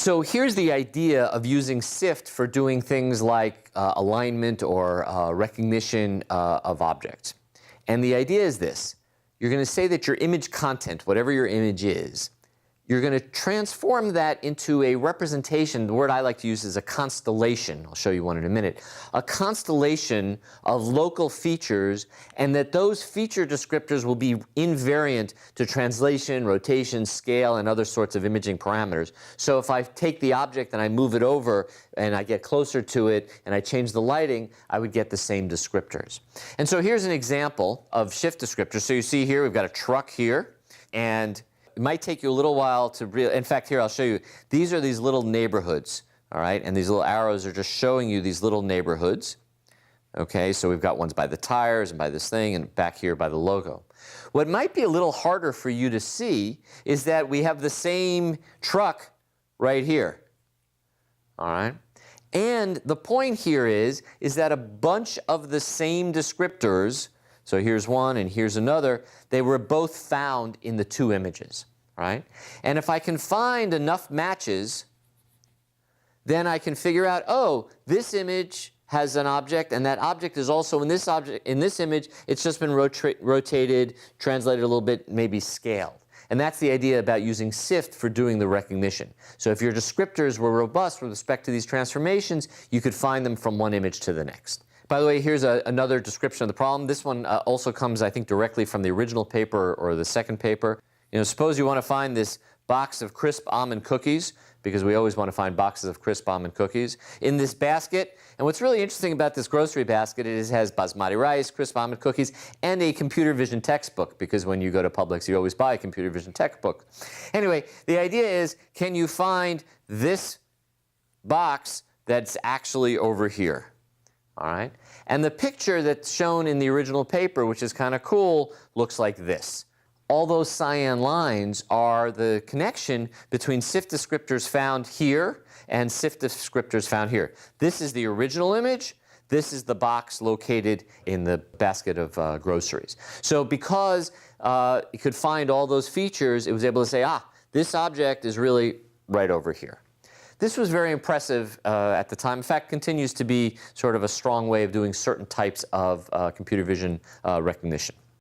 So here's the idea of using SIFT for doing things like alignment or recognition of objects. And the idea is this. You're going to say that your image content, whatever your image is, you're going to transform that into a representation. The word I like to use is a constellation. I'll show you one in a minute. A constellation of local features, and that those feature descriptors will be invariant to translation, rotation, scale, and other sorts of imaging parameters. So if I take the object and I move it over and I get closer to it and I change the lighting, I would get the same descriptors. And so here's an example of shift descriptors. So you see here we've got a truck here, and it might take you a little while to in fact, here I'll show you. These are these little neighborhoods, all right? And these little arrows are just showing you these little neighborhoods. Okay, so we've got ones by the tires and by this thing, and back here by the logo. What might be a little harder for you to see is that we have the same truck right here, all right? And the point here is that a bunch of the same descriptors, so here's one and here's another, they were both found in the two images, right? And if I can find enough matches, then I can figure out, oh, this image has an object, and that object is also in this object, in this image. It's just been rotated, translated a little bit, maybe scaled. And that's the idea about using SIFT for doing the recognition. So if your descriptors were robust with respect to these transformations, you could find them from one image to the next. By the way, here's another description of the problem. This one also comes, I think, directly from the original paper or the second paper. You know, suppose you want to find this box of crisp almond cookies, because we always want to find boxes of crisp almond cookies, in this basket. And what's really interesting about this grocery basket is it has basmati rice, crisp almond cookies, and a computer vision textbook, because when you go to Publix, you always buy a computer vision textbook. Anyway, the idea is, can you find this box that's actually over here? All right? And the picture that's shown in the original paper, which is kind of cool, looks like this. All those cyan lines are the connection between SIFT descriptors found here and SIFT descriptors found here. This is the original image. This is the box located in the basket of groceries. So because it could find all those features, it was able to say, ah, this object is really right over here. This was very impressive at the time. In fact, continues to be sort of a strong way of doing certain types of computer vision recognition.